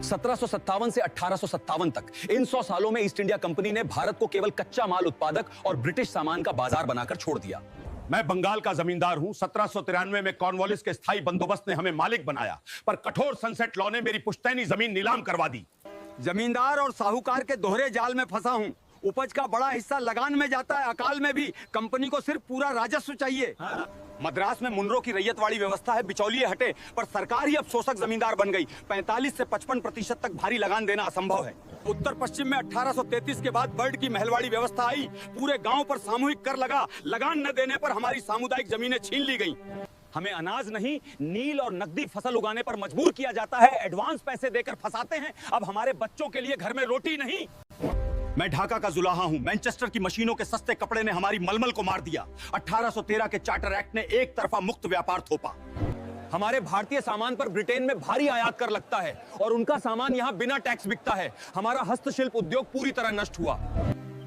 1757 से 1857 तक इन 100 सालों में ईस्ट इंडिया कंपनी ने भारत को केवल कच्चा माल उत्पादक और ब्रिटिश सामान का बाजार बनाकर छोड़ दिया। मैं बंगाल का जमींदार हूं। 1793 में कॉर्नवालिस के स्थायी बंदोबस्त ने हमें मालिक बनाया, पर कठोर सनसेट लॉ ने मेरी पुश्तैनी जमीन नीलाम करवा दी। जमींदार और साहूकार के दोहरे जाल में फंसा हूं। उपज का बड़ा हिस्सा लगान में जाता है, अकाल में भी। कंपनी को सिर्फ पूरा राजस्व चाहिए। मद्रास में मुनरो की रैयत वाली व्यवस्था है, बिचौलिए हटे, पर सरकार ही अब शोषक जमींदार बन गई। 45 से 55% तक भारी लगान देना असंभव है। उत्तर पश्चिम में 1833 के बाद बर्ड की महलवाड़ी व्यवस्था आई। पूरे गांव पर सामूहिक कर लगा। लगान न देने पर हमारी सामुदायिक जमीनें छीन ली गईं। हमें अनाज नहीं, नील और नकदी फसल उगाने पर मजबूर किया जाता है। एडवांस पैसे देकर फंसाते हैं। अब हमारे बच्चों के लिए घर में रोटी नहीं। मैं ढाका का जुलाहा हूं। मैनचेस्टर की मशीनों के सस्ते कपड़े ने हमारी मलमल को मार दिया। 1813 के चार्टर एक्ट ने एक तरफा मुक्त व्यापार थोपा। हमारे भारतीय सामान पर ब्रिटेन में भारी आयात कर लगता है और उनका सामान यहाँ बिना टैक्स बिकता है। हमारा हस्तशिल्प उद्योग पूरी तरह नष्ट हुआ।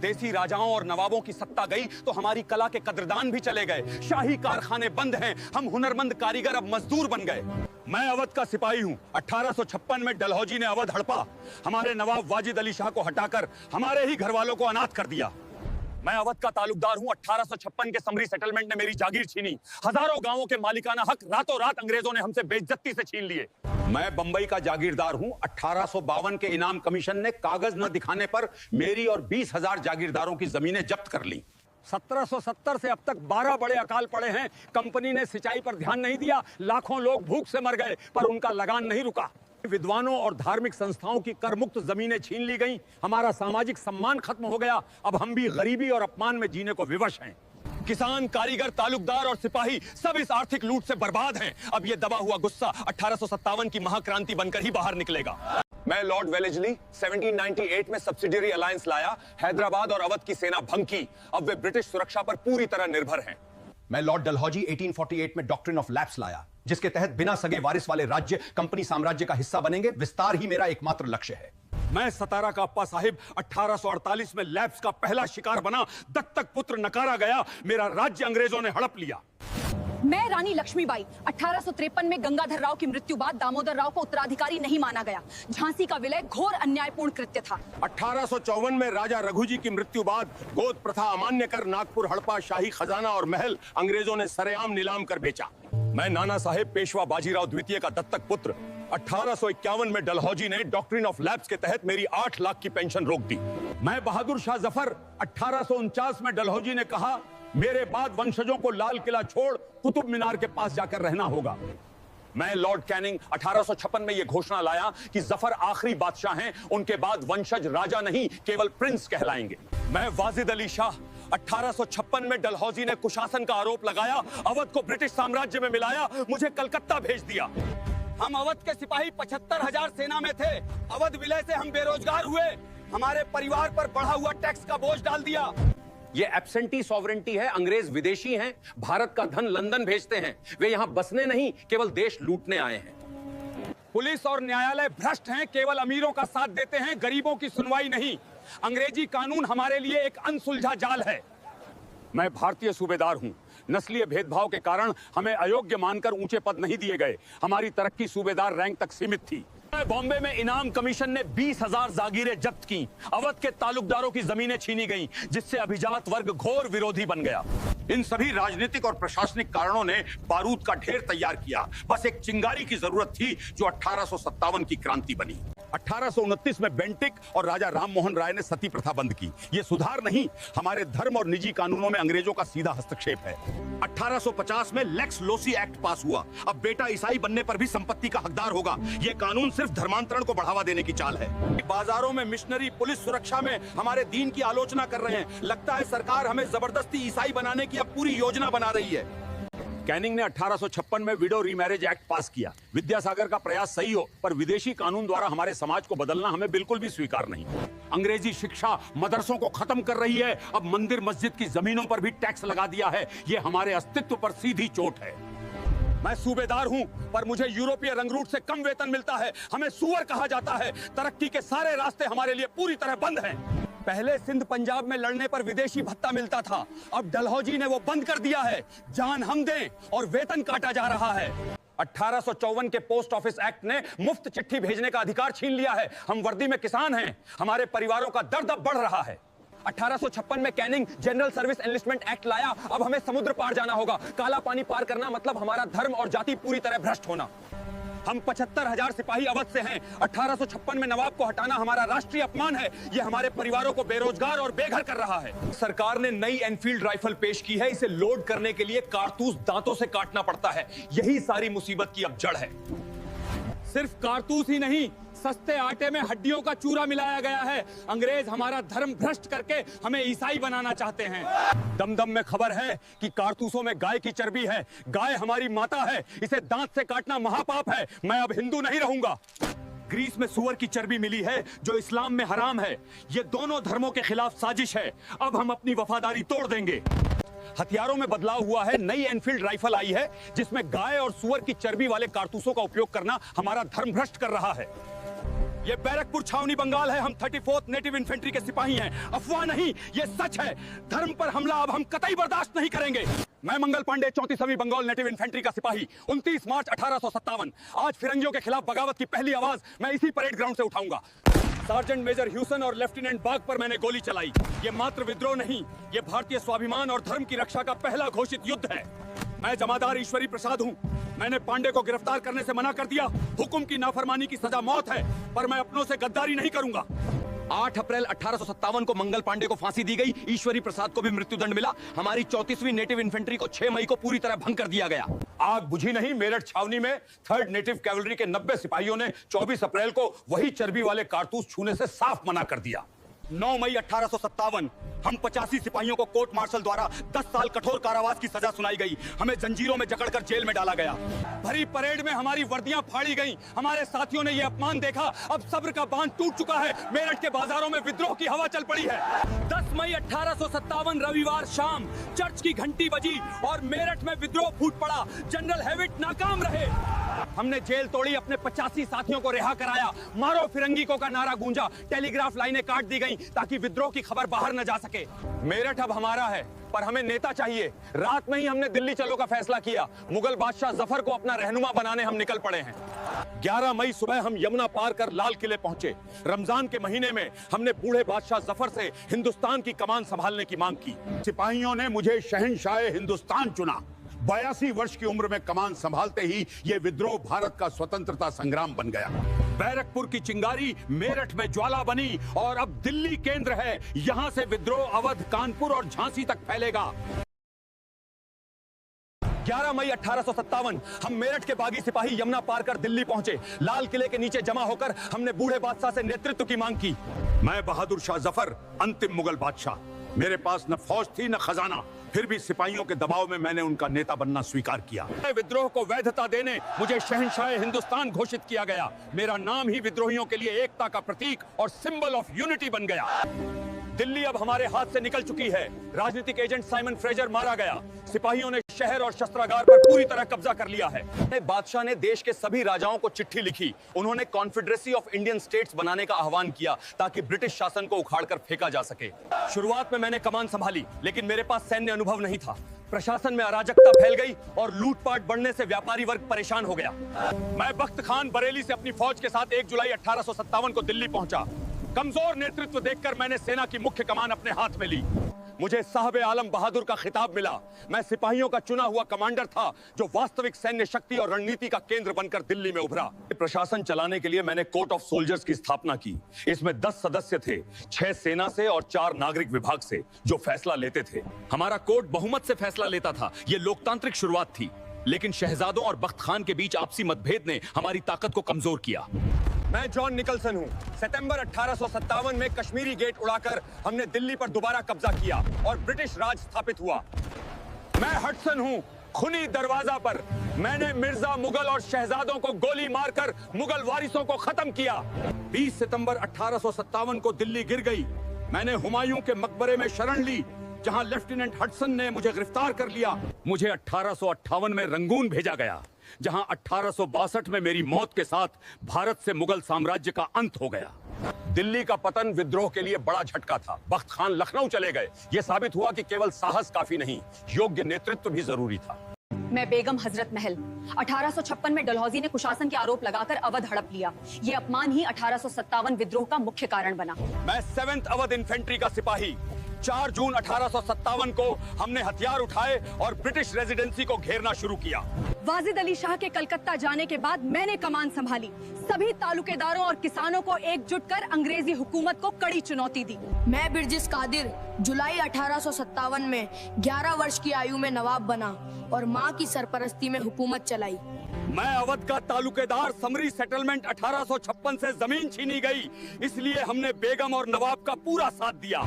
देसी राजाओं और नवाबों की सत्ता गई तो हमारी कला के कदरदान भी चले गए। शाही कारखाने बंद हैं। हम हुनरमंद कारीगर अब मजदूर बन गए। मैं अवध का सिपाही हूं। 1856 में डलहौजी ने अवध हड़पा। हमारे नवाब वाजिद अली शाह को हटाकर हमारे ही घर वालों को अनाथ कर दिया। मैं अवध का तालुकदार हूं। 1856 के समरी सेटलमेंट ने मेरी जागीर छीनी। हजारों गांवों के मालिकाना हक रातों रात अंग्रेजों ने हमसे बेइज्जती से छीन लिए। मैं बंबई का जागीरदार हूं। 1852 के इनाम कमीशन ने कागज न दिखाने पर मेरी और 20,000 जागीरदारों की जमीनें जब्त कर ली। 1770 से अब तक 12 बड़े अकाल पड़े हैं। कंपनी ने सिंचाई पर ध्यान नहीं दिया। लाखों लोग भूख से मर गए, पर उनका लगान नहीं रुका। विद्वानों और धार्मिक संस्थाओं की कर मुक्त जमीनें छीन ली गईं। हमारा सामाजिक सम्मान खत्म हो गया। अब हम भी गरीबी और अपमान में जीने को विवश हैं। किसान, कारीगर, तालुकदार और सिपाही सब इस आर्थिक लूट से बर्बाद हैं। अब ये दबा हुआ गुस्सा 1857 की महाक्रांति बनकर ही बाहर निकलेगा। मैं लॉर्ड वेलेस्ली 1798 में सब्सिडियरी अलायंस लाया। हैदराबाद और अवध की सेना भंकी। अब वे ब्रिटिश सुरक्षा पर पूरी तरह निर्भर हैं। मैं लॉर्ड डलहौजी 1848 में डॉक्ट्रिन ऑफ लैप्स लाया, जिसके तहत बिना सगे वारिस वाले राज्य कंपनी साम्राज्य का हिस्सा बनेंगे। विस्तार ही मेरा एकमात्र लक्ष्य है। मैं सतारा का अप्पा साहिब 1848 में लैप्स का पहला शिकार बना। दत्तक पुत्र नकारा गया। मेरा राज्य अंग्रेजों ने हड़प लिया। मैं रानी लक्ष्मीबाई 1853 में गंगाधर राव की मृत्यु बाद दामोदर राव को उत्तराधिकारी नहीं माना गया। झांसी का विलय घोर अन्यायपूर्ण कृत्य था। 1854 में राजा रघुजी की मृत्यु बाद गोद प्रथा अमान्य कर नागपुर हड़पा शाही खजाना और महल अंग्रेजों ने सरेआम नीलाम कर बेचा। मैं नाना साहेब पेशवा बाजीराव द्वितीय का दत्तक पुत्र। 1851 में डलहौजी ने डॉक्ट्रिन ऑफ लैप्स के तहत मेरी 8 लाख की पेंशन रोक दी। मैं बहादुर शाह जफर 1849 में डलहौजी ने कहा, मेरे बाद वंशजों को लाल किला छोड़ कुतुब मीनार के पास जाकर रहना होगा। मैं लॉर्ड कैनिंग 1856 में यह घोषणा लाया कि जफर आखिरी बादशाह हैं। उनके बाद वंशज राजा नहीं, केवल प्रिंस कहलाएंगे। मैं वाजिद अली शाह 1856 में डलहौजी ने कुशासन का आरोप लगाया। अवध को ब्रिटिश साम्राज्य में मिलाया। मुझे कलकत्ता भेज दिया। हम अवध के सिपाही 75,000 सेना में थे। अवध विलय से हम बेरोजगार हुए। हमारे परिवार पर बढ़ा हुआ टैक्स का बोझ डाल दिया। ये एब्सेंटी सॉवरेंटी है। अंग्रेज विदेशी हैं। भारत का धन लंदन भेजते हैं। वे यहाँ बसने नहीं, केवल देश लूटने आए हैं। पुलिस और न्यायालय भ्रष्ट हैं। केवल अमीरों का साथ देते हैं, गरीबों की सुनवाई नहीं। अंग्रेजी कानून हमारे लिए एक अनसुलझा जाल है। मैं भारतीय सूबेदार हूं। नस्लीय भेदभाव के कारण हमें अयोग्य मानकर ऊंचे पद नहीं दिए गए। हमारी तरक्की सूबेदार रैंक तक सीमित थी। बॉम्बे में इनाम कमीशन ने 20,000 जागीरें जब्त की। अवध के तालुकदारों की जमीनें छीनी गईं, जिससे अभिजात वर्ग घोर विरोधी बन गया। इन सभी राजनीतिक और प्रशासनिक कारणों ने बारूद का ढेर तैयार किया। बस एक चिंगारी की जरूरत थी, जो 1857 की क्रांति बनी। 1829 में बेंटिक और राजा राममोहन राय ने सती प्रथा बंद की। ये सुधार नहीं, हमारे धर्म और निजी कानूनों में अंग्रेजों का सीधा हस्तक्षेप है। 1850 में लेक्स लोसी एक्ट पास हुआ। अब बेटा ईसाई बनने पर भी संपत्ति का हकदार होगा। ये कानून सिर्फ धर्मांतरण को बढ़ावा देने की चाल है। बाजारों में मिशनरी पुलिस सुरक्षा में हमारे दीन की आलोचना कर रहे हैं। लगता है सरकार हमें जबरदस्ती ईसाई बनाने की अब पूरी योजना बना रही है। कैनिंग ने 1856 में विडो रीमैरिज एक्ट पास किया। विद्यासागर का प्रयास सही हो, पर विदेशी कानून द्वारा हमारे समाज को बदलना हमें बिल्कुल भी स्वीकार नहीं। अंग्रेजी शिक्षा मदरसों को खत्म कर रही है। अब मंदिर मस्जिद की जमीनों पर भी टैक्स लगा दिया है। ये हमारे अस्तित्व पर सीधी चोट है। मैं सूबेदार हूं, पर मुझे यूरोपीय रंगरूट से कम वेतन मिलता है। हमें सुअर कहा जाता है। तरक्की के सारे रास्ते हमारे लिए पूरी तरह बंद हैं। पहले सिंध पंजाब में लड़ने पर विदेशी भत्ता मिलता था। अब डलहौजी ने वो बंद कर दिया है। जान हम दें और वेतन काटा जा रहा है। 1854 के पोस्ट ऑफिस एक्ट ने मुफ्त चिट्ठी भेजने का अधिकार छीन लिया है। हम वर्दी में किसान हैं, हमारे परिवारों का दर्द अब बढ़ रहा है। 1856 में Canning general service enlistment act लाया, अब हमें समुद्र पार जाना होगा। काला पानी पार करना मतलब हमारा धर्म और जाति पूरी तरह भ्रष्ट होना। हम 75,000 सिपाही अवध से हैं। 1856 में नवाब को हटाना हमारा राष्ट्रीय अपमान है। यह हमारे परिवारों को बेरोजगार और बेघर कर रहा है। सरकार ने नई एनफील्ड राइफल पेश की है। इसे लोड करने के लिए कारतूस दांतों से काटना पड़ता है। यही सारी मुसीबत की अब जड़ है। सिर्फ कारतूस ही नहीं, सस्ते आटे में हड्डियों का चूरा मिलाया गया है। अंग्रेज हमारा धर्म भ्रष्ट करके हमें ईसाई बनाना चाहते हैं। दम में खबर है कि कारतूसों में गाय की चर्बी है। गाय हमारी माता है, इसे दांत से काटना महापाप है। मैं अब हिंदू नहीं रहूंगा। ग्रीस में सुअर की चर्बी मिली है जो इस्लाम में हराम है। ये दोनों धर्मों के खिलाफ साजिश है। अब हम अपनी वफादारी तोड़ देंगे। हथियारों में बदलाव हुआ है। नई एनफील्ड राइफल आई है जिसमें गाय और सुअर की चर्बी वाले कारतूसों का उपयोग करना हमारा धर्म भ्रष्ट कर रहा है। ये बैरकपुर छावनी बंगाल है। हम 34th नेटिव इन्फेंट्री के सिपाही हैं। अफवाह नहीं, ये सच है। धर्म पर हमला अब हम कतई बर्दाश्त नहीं करेंगे। मैं मंगल पांडे 34वीं बंगाल नेटिव इन्फेंट्री का सिपाही। 29 मार्च 1857 आज फिरंगियों के खिलाफ बगावत की पहली आवाज मैं इसी परेड ग्राउंड से उठाऊंगा। सार्जेंट मेजर ह्यूसन और लेफ्टिनेंट बाग पर मैंने गोली चलाई। ये मात्र विद्रोह नहीं, ये भारतीय स्वाभिमान और धर्म की रक्षा का पहला घोषित युद्ध है। मैं जमादार ईश्वरी प्रसाद हूँ। मैंने पांडे को गिरफ्तार करने से मना कर दिया। हुक्म की नाफरमानी की सजा मौत है, पर मैं अपनों से गद्दारी नहीं करूंगा। 8 अप्रैल 1857 को मंगल पांडे को फांसी दी गई। ईश्वरी प्रसाद को भी मृत्युदंड मिला। हमारी 34वीं नेटिव इन्फेंट्री को 6 मई को पूरी तरह भंग कर दिया गया। आग बुझी नहीं। मेरठ छावनी में 3rd नेटिव कैवलरी के 90 सिपाहियों ने 24 अप्रैल को वही चर्बी वाले कारतूस छूने से साफ मना कर दिया। 9 मई 1857 हम 85 सिपाहियों को कोर्ट मार्शल द्वारा 10 साल कठोर कारावास की सजा सुनाई गई। हमें जंजीरों में जकड़कर जेल में डाला गया। भरी परेड में हमारी वर्दियां फाड़ी गईं। हमारे साथियों ने यह अपमान देखा। अब सब्र का बांध टूट चुका है। मेरठ के बाजारों में विद्रोह की हवा चल पड़ी है। 10 मई 1857 रविवार शाम चर्च की घंटी बजी और मेरठ में विद्रोह फूट पड़ा। जनरल हेविट नाकाम रहे। हमने जेल तोड़ी, अपने 85 साथियों को रिहा कराया। मारो फिरंगी को का नारा गूंजा। टेलीग्राफ लाइनें काट दी गईं ताकि विद्रोह की खबर बाहर न जा सके। मेरठ अब हमारा है, पर हमें नेता चाहिए। रात में ही हमने दिल्ली चलो का फैसला किया। मुगल बादशाह जफर को अपना रहनुमा बनाने हम निकल पड़े हैं। 11 मई सुबह हम यमुना पार कर लाल किले पहुंचे। रमजान के महीने में हमने बूढ़े बादशाह जफर से हिंदुस्तान की कमान संभालने की मांग की। सिपाहियों ने मुझे शहंशाह हिंदुस्तान चुना। 82 वर्ष की उम्र में कमान संभालते ही ये विद्रोह भारत का स्वतंत्रता संग्राम बन गया। बैरकपुर की चिंगारी मेरठ में ज्वाला बनी और अब दिल्ली केंद्र है। यहां से विद्रोह अवध, कानपुर और झांसी तक फैलेगा। 11 मई 1857 हम मेरठ के बागी सिपाही यमुना पार कर दिल्ली पहुंचे। लाल किले के नीचे जमा होकर हमने बूढ़े बादशाह से नेतृत्व की मांग की। मैं बहादुर शाह जफर, अंतिम मुगल बादशाह। मेरे पास न फौज थी न खजाना, फिर भी सिपाहियों के दबाव में मैंने उनका नेता बनना स्वीकार किया। विद्रोह को वैधता देने मुझे शहंशाह हिंदुस्तान घोषित किया गया। मेरा नाम ही विद्रोहियों के लिए एकता का प्रतीक और सिंबल ऑफ यूनिटी बन गया। दिल्ली अब हमारे हाथ से निकल चुकी है। राजनीतिक एजेंट साइमन फ्रेजर मारा गया। सिपाहियों ने शहर और शस्त्रागार पर पूरी तरह कब्जा कर लिया है। बादशाह ने देश के सभी राजाओं को चिट्ठी लिखी। उन्होंने कॉन्फेडरेसी ऑफ इंडियन स्टेट्स बनाने का आह्वान किया ताकि ब्रिटिश शासन को उखाड़कर फेंका जा सके। शुरुआत में मैंने कमान संभाली, लेकिन मेरे पास सैन्य अनुभव नहीं था। प्रशासन में अराजकता फैल गई और लूटपाट बढ़ने से व्यापारी वर्ग परेशान हो गया। मैं बख्त खान बरेली से अपनी फौज के साथ 1 जुलाई 1857 को दिल्ली पहुंचा। कमजोर नेतृत्व देखकर मैंने सेना की मुख्य कमान अपने हाथ में ली। मुझे साहब आलम बहादुर का खिताब मिला। मैं सिपाहियों का चुना हुआ कमांडर था जो वास्तविक सैन्य शक्ति और रणनीति का केंद्र बनकर दिल्ली में उभरा। प्रशासन चलाने के लिए मैंने कोर्ट ऑफ सोल्जर्स की स्थापना की। इसमें 10 सदस्य थे, 6 सेना से और 4 नागरिक विभाग से, जो फैसला लेते थे। हमारा कोर्ट बहुमत से फैसला लेता था। ये लोकतांत्रिक शुरुआत थी, लेकिन शहजादों और बख्त खान के बीच आपसी मतभेद ने हमारी ताकत को कमजोर किया। मैं जॉन निकलसन हूँ। सितंबर 1857 में कश्मीरी गेट उड़ाकर हमने दिल्ली पर दोबारा कब्जा किया और ब्रिटिश राज स्थापित हुआ। मैं हडसन हूँ। खुनी दरवाजा पर मैंने मिर्जा मुगल और शहजादों को गोली मारकर मुगल वारिसों को खत्म किया। 20 सितंबर 1857 को दिल्ली गिर गई। मैंने हुमायूं के मकबरे में शरण ली, जहां लेफ्टिनेंट हडसन ने मुझे गिरफ्तार कर लिया। मुझे 1858 में रंगून भेजा गया, जहां 1862 में मेरी मौत के साथ भारत से मुगल साम्राज्य का अंत हो गया। दिल्ली का पतन विद्रोह के लिए बड़ा झटका था। बख्त खान लखनऊ चले गए। यह साबित हुआ कि केवल साहस काफी नहीं, योग्य नेतृत्व भी जरूरी था। मैं बेगम हजरत महल। 1856 में डलहौजी ने कुशासन के आरोप लगाकर अवध हड़प लिया। ये अपमान ही 1857 विद्रोह का मुख्य कारण बना। मैं 7th अवध इन्फेंट्री का सिपाही। 4 जून 1857 को हमने हथियार उठाए और ब्रिटिश रेजिडेंसी को घेरना शुरू किया। वाजिद अली शाह के कलकत्ता जाने के बाद मैंने कमान संभाली। सभी तालुकेदारों और किसानों को एकजुट कर अंग्रेजी हुकूमत को कड़ी चुनौती दी। मैं बिरजिस कादिर जुलाई 1857 में 11 वर्ष की आयु में नवाब बना और मां की सरपरस्ती में हुकूमत चलाई। मैं अवध का तालुकेदार। समरी सेटलमेंट 1856 से जमीन छीनी गई, इसलिए हमने बेगम और नवाब का पूरा साथ दिया।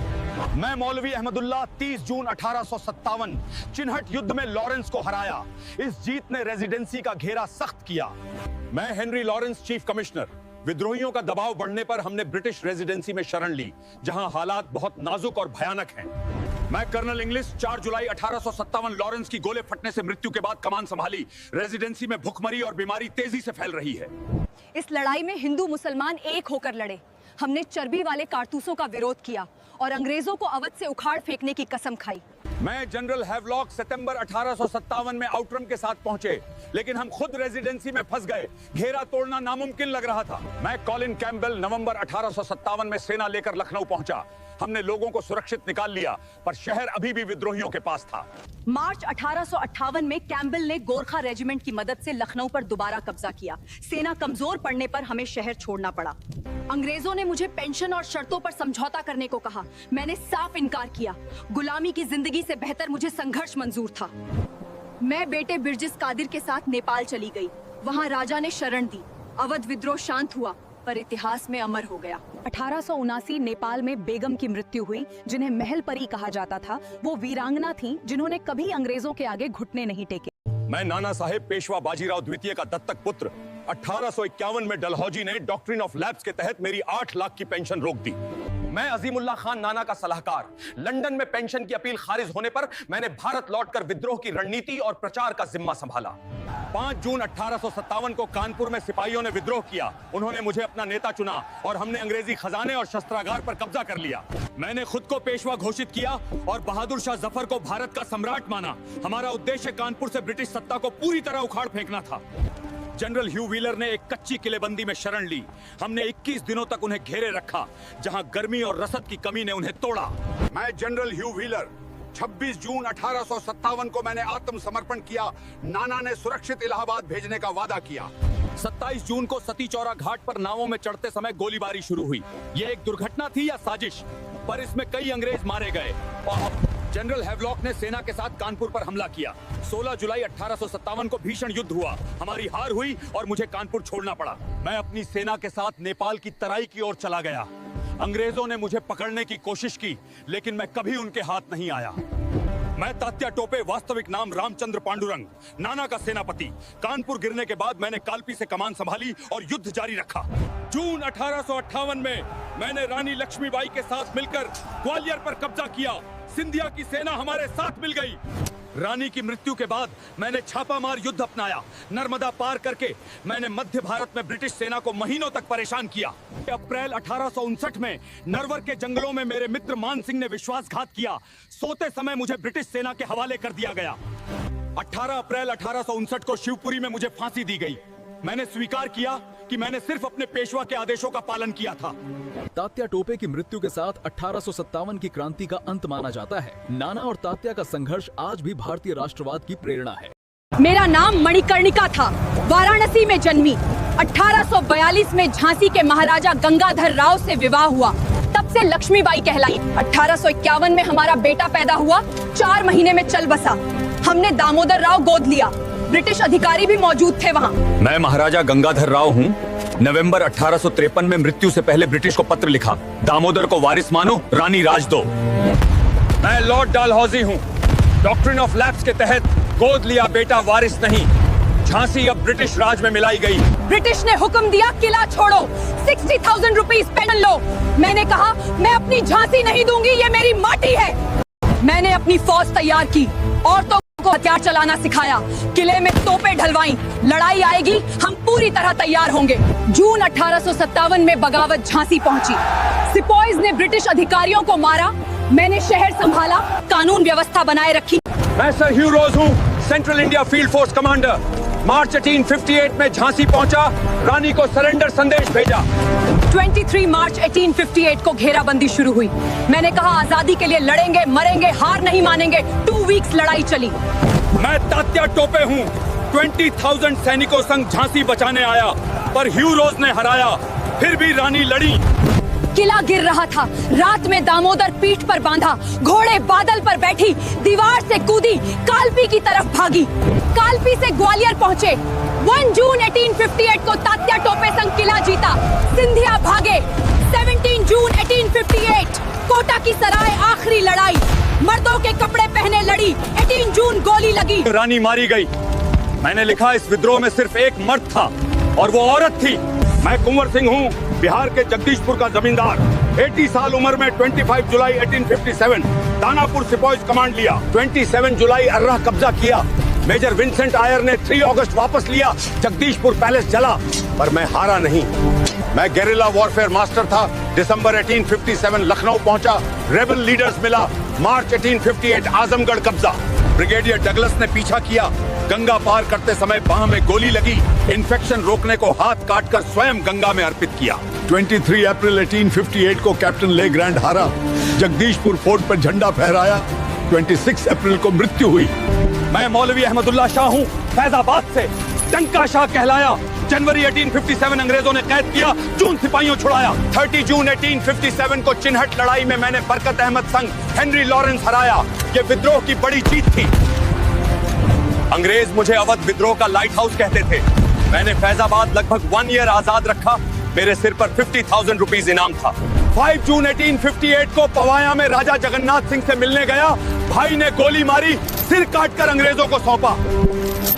मैं मौलवी अहमदुल्लाह 30 जून 1857 चिन्हट युद्ध में लॉरेंस को हराया। इस जीत ने रेजिडेंसी का घेरा सख्त किया। मैं हेनरी लॉरेंस चीफ कमिश्नर। विद्रोहियों का दबाव बढ़ने पर हमने ब्रिटिश रेजिडेंसी में शरण ली, जहां हालात बहुत नाजुक और भयानक हैं। मैं कर्नल इंग्लिश 4 जुलाई 1857 लॉरेंस की गोले फटने से मृत्यु के बाद कमान संभाली। रेजिडेंसी में भुखमरी और बीमारी तेजी से फैल रही है। इस लड़ाई में हिंदू मुसलमान एक होकर लड़े। हमने चर्बी वाले कारतूसों का विरोध किया और अंग्रेजों को अवध से उखाड़ फेंकने की कसम खाई। मैं जनरल हैवलॉक सितंबर 1857 में आउटरम के साथ पहुंचे, लेकिन हम खुद रेजिडेंसी में फंस गए। घेरा तोड़ना नामुमकिन लग रहा था। मैं कॉलिन कैम्पबेल नवंबर 1857 में सेना लेकर लखनऊ पहुंचा। हमने लोगों को सुरक्षित निकाल लिया, पर शहर अभी भी विद्रोहियों के पास था। मार्च 1858 में कैम्पबेल ने गोरखा रेजिमेंट की मदद से लखनऊ पर दोबारा कब्जा किया। सेना कमजोर पड़ने पर हमें शहर छोड़ना पड़ा। अंग्रेजों ने मुझे पेंशन और शर्तों पर समझौता करने को कहा। मैंने साफ इनकार किया। गुलामी की जिंदगी से बेहतर मुझे संघर्ष मंजूर था। मैं बेटे बिरजिस कादिर के साथ नेपाल चली गई। वहाँ राजा ने शरण दी। अवध विद्रोह शांत हुआ, पर इतिहास में अमर हो गया। 1879 नेपाल में बेगम की मृत्यु हुई, जिन्हें महल परी कहा जाता था। वो वीरांगना थीं, जिन्होंने कभी अंग्रेजों के आगे घुटने नहीं टेके। मैं नाना साहेब पेशवा बाजीराव द्वितीय का दत्तक पुत्र। 1851 में डलहौजी ने डॉक्ट्रिन ऑफ लैप्स के तहत मेरी 8 लाख की पेंशन रोक दी। मैं अजीमुल्लाह खान नाना का सलाहकार। लंदन में पेंशन की अपील खारिज होने पर मैंने भारत लौटकर विद्रोह की रणनीति और प्रचार का जिम्मा संभाला। 5 जून 1857 को कानपुर में सिपाहियों ने विद्रोह किया। उन्होंने मुझे अपना नेता चुना और हमने अंग्रेजी खजाने और शस्त्रागार पर कब्जा कर लिया। मैंने खुद को पेशवा घोषित किया और बहादुर शाह जफर को भारत का सम्राट माना। हमारा उद्देश्य कानपुर से ब्रिटिश सत्ता को पूरी तरह उखाड़ फेंकना था। जनरल ह्यू व्हीलर ने एक कच्ची किलेबंदी में शरण ली। हमने 21 दिनों तक उन्हें घेरे रखा, जहां गर्मी और रसद की कमी ने उन्हें तोड़ा। मैं जनरल ह्यू व्हीलर 26 जून 1857 को मैंने आत्मसमर्पण किया। नाना ने सुरक्षित इलाहाबाद भेजने का वादा किया। 27 जून को सती चौरा घाट पर नावों में चढ़ते समय गोलीबारी शुरू हुई। ये एक दुर्घटना थी या साजिश? पर इसमें कई अंग्रेज मारे गए और जनरल हैवलॉक ने सेना के साथ कानपुर पर हमला किया। 16 जुलाई 1857 को भीषण युद्ध हुआ। हमारी हार हुई और मुझे कानपुर छोड़ना पड़ा। मैं अपनी सेना के साथ नेपाल की तराई की ओर चला गया। अंग्रेजों ने मुझे पकड़ने की कोशिश की, लेकिन मैं कभी उनके हाथ नहीं आया। मैं तात्या टोपे, वास्तविक नाम रामचंद्र पांडुरंग, नाना का सेनापति। कानपुर गिरने के बाद मैंने कालपी से कमान संभाली और युद्ध जारी रखा। जून 1858 में मैंने रानी लक्ष्मीबाई के साथ मिलकर ग्वालियर पर कब्जा किया। सिंधिया की सेना हमारे साथ मिल गई। रानी की मृत्यु के बाद मैंने छापामार युद्ध अपनाया। नर्मदा पार करके मैंने मध्य भारत में ब्रिटिश सेना को महीनों तक परेशान किया। अप्रैल 1859 में नरवर के जंगलों में मेरे मित्र मान सिंह ने विश्वासघात किया। सोते समय मुझे ब्रिटिश सेना के हवाले कर दिया गया। 18 अप्रैल 1859 को शिवपुरी में मुझे फांसी दी गई। मैंने स्वीकार किया कि मैंने सिर्फ अपने पेशवा के आदेशों का पालन किया था। तात्या टोपे की मृत्यु के साथ 1857 की क्रांति का अंत माना जाता है। नाना और तात्या का संघर्ष आज भी भारतीय राष्ट्रवाद की प्रेरणा है। मेरा नाम मणिकर्णिका था। वाराणसी में जन्मी। 1842 में झांसी के महाराजा गंगाधर राव से विवाह हुआ। तब से लक्ष्मीबाई कहलाई। 1851 में हमारा बेटा पैदा हुआ। 4 महीने में चल बसा। हमने दामोदर राव गोद लिया। ब्रिटिश अधिकारी भी मौजूद थे वहाँ। मैं महाराजा गंगाधर राव हूँ। नवंबर 1853 में मृत्यु से पहले ब्रिटिश को पत्र लिखा, दामोदर को वारिस मानो, रानी राज दो। मैं लॉर्ड डालहौजी हूँ। डॉक्ट्रिन ऑफ लैप्स के तहत गोद लिया बेटा वारिस नहीं। झांसी अब ब्रिटिश राज में मिलाई गई। ब्रिटिश ने हुक्म दिया किला छोड़ो, 60,000 रुपीस पेंशन लो। मैंने कहा मैं अपनी झांसी नहीं दूंगी, ये मेरी माटी है। मैंने अपनी फौज तैयार की, औरतों को हथियार चलाना सिखाया, किले में तोपें ढलवाई। लड़ाई आएगी, हम पूरी तरह तैयार होंगे। जून 1857 में बगावत झांसी पहुंची। सिपॉइज ने ब्रिटिश अधिकारियों को मारा। मैंने शहर संभाला, कानून व्यवस्था बनाए रखी। मैं सर ह्यू रोज हूँ। Central India Field Force commander, March 1858 में झांसी पहुंचा, रानी को सरेंडर संदेश भेजा। 23 मार्च 1858 को घेराबंदी शुरू हुई। मैंने कहा आजादी के लिए लड़ेंगे, मरेंगे, हार नहीं मानेंगे। 2 वीक्स लड़ाई चली। मैं तात्या टोपे हूँ। 20,000 सैनिकों संग झांसी बचाने आया, पर ह्यूरोज ने हराया। फिर भी रानी लड़ी। किला गिर रहा था। रात में दामोदर पीठ पर बांधा, घोड़े बादल पर बैठी, दीवार से कूदी, कालपी की तरफ भागी। कालपी से ग्वालियर पहुंचे। 1 जून 1858 को तात्या टोपे संग किला जीता। सिंधिया भागे। 17 जून 1858 कोटा की सराय आखिरी लड़ाई। मर्दों के कपड़े पहने लड़ी। 18 जून गोली लगी। रानी मारी गई। मैंने लिखा इस विद्रोह में सिर्फ एक मर्द था और वो औरत थी। मैं कुंवर सिंह हूँ, बिहार के जगदीशपुर का जमींदार। 80 साल उम्र में 25 जुलाई 1857 दानापुर सिपॉइज कमांड लिया। 27 जुलाई अर्राह कब्जा किया। मेजर विंसेंट आयर ने 3 अगस्त वापस लिया। जगदीशपुर पैलेस जला, पर मैं हारा नहीं। मैं गेरिला वॉरफेयर मास्टर था। दिसंबर 1857 लखनऊ पहुंचा। रेबल लीडर्स मिला। मार्च 1858 आजमगढ़ कब्जा। ब्रिगेडियर डगलस ने पीछा किया। गंगा पार करते समय बाह में गोली लगी। इन्फेक्शन रोकने को हाथ काटकर स्वयं गंगा में अर्पित किया। 23 अप्रैल 1858 को कैप्टन ले ग्रैंड हारा। जगदीशपुर फोर्ट पर झंडा फहराया। 26 अप्रैल को मृत्यु हुई। मैं मौलवी अहमदुल्ला शाह हूँ, फैजाबाद से। टंका शाह कहलाया। जनवरी 1857 अंग्रेजों ने कैद किया। जून सिपाहियों छुड़ाया। 30 जून 1857 को चिन्हट लड़ाई में मैंने बरकत अहमद संग हेनरी लॉरेंस हराया। ये विद्रोह की बड़ी जीत थी। अंग्रेज मुझे अवध विद्रोह का लाइट हाउस कहते थे। मैंने फैजाबाद लगभग 1 ईयर आजाद रखा। मेरे सिर पर 50,000 रुपीज इनाम था। 5 जून 1858 को पवाया में राजा जगन्नाथ सिंह से मिलने गया। भाई ने गोली मारी, सिर काटकर अंग्रेजों को सौंपा।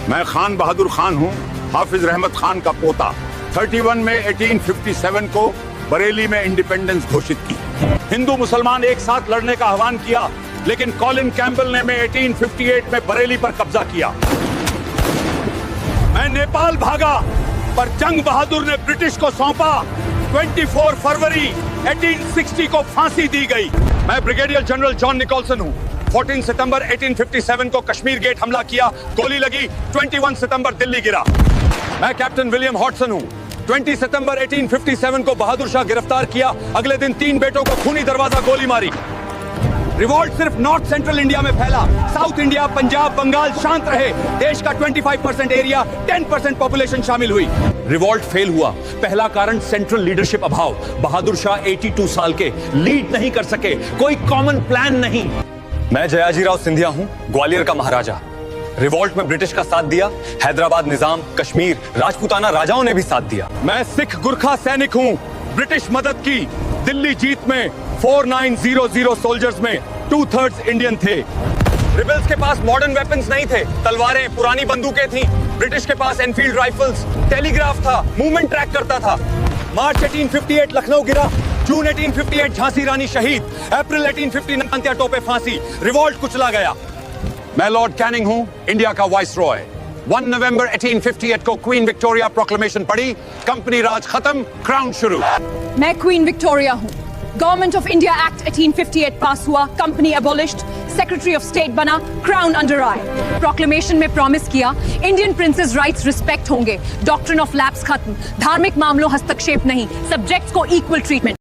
मैं खान बहादुर खान हूँ, हाफिज रहमत खान का पोता। 31 में 1857 को बरेली में इंडिपेंडेंस घोषित की। हिंदू मुसलमान एक साथ लड़ने का आह्वान किया, लेकिन कॉलिन कैम्पबेल ने 1858 में बरेली पर कब्जा किया। मैं नेपाल भागा, पर जंग बहादुर ने ब्रिटिश को सौंपा। 24 फरवरी 1860 को फांसी दी गई। मैं ब्रिगेडियर जनरल जॉन निकोलसन हूँ। 14 सितंबर 1857 को कश्मीर गेट हमला किया, गोली लगी। 21 सितंबर दिल्ली गिरा। मैं कैप्टन विलियम हॉटसन हूँ। 20 सितंबर 1857 को बहादुर शाह गिरफ्तार किया। अगले दिन 3 बेटों को खूनी दरवाजा गोली मारी। रिवॉल्ट सिर्फ नॉर्थ सेंट्रल इंडिया में फैला। साउथ इंडिया, पंजाब, बंगाल शांत रहे। देश का 25% एरिया, 10% पॉपुलेशन शामिल हुई। रिवॉल्ट फेल हुआ। पहला कारण सेंट्रल लीडरशिप अभाव। बहादुर शाह 82 साल के, लीड नहीं कर सके। कोई कॉमन प्लान नहीं। मैं जयाजीराव सिंधिया हूँ, ग्वालियर का महाराजा। रिवॉल्ट में ब्रिटिश का साथ दिया। हैदराबाद निजाम, कश्मीर, राजपूताना राजाओं ने भी साथ दिया। मैं सिख गुरखा सैनिक हूँ। ब्रिटिश मदद की। दिल्ली जीत में 4900 सोल्जर्स में 2/3 इंडियन थे। रिबल्स के पास मॉडर्न वेपन्स नहीं थे। तलवारें, पुरानी बंदूकें थीं। ब्रिटिश के पास एनफील्ड राइफल्स, टेलीग्राफ था, मूवमेंट ट्रैक करता था। मार्च 1858 लखनऊ गिरा। जून 1858 झांसी रानी शहीद। अप्रैल 1859 तात्या टोपे फांसी। रिवॉल्ट कुचला गया। मैं लॉर्ड कैनिंग हूँ, इंडिया का वाइस रॉय। 1 नवंबर 1858 को क्वीन विक्टोरिया प्रोक्लेमेशन पढ़ी। कंपनी राज खत्म, क्राउन शुरू। मैं क्वीन विक्टोरिया हूँ। गवर्नमेंट ऑफ इंडिया एक्ट 1858 पास हुआ, कंपनी एबोलिश्ड, सेक्रेटरी ऑफ स्टेट बना, क्राउन अंडर आई। प्रोक्लेमेशन में प्रॉमिस किया इंडियन प्रिंसेस राइट्स रिस्पेक्ट होंगे, डॉक्ट्रिन ऑफ लैप्स खत्म, धार्मिक मामलों हस्तक्षेप नहीं, सब्जेक्ट्स को इक्वल ट्रीटमेंट।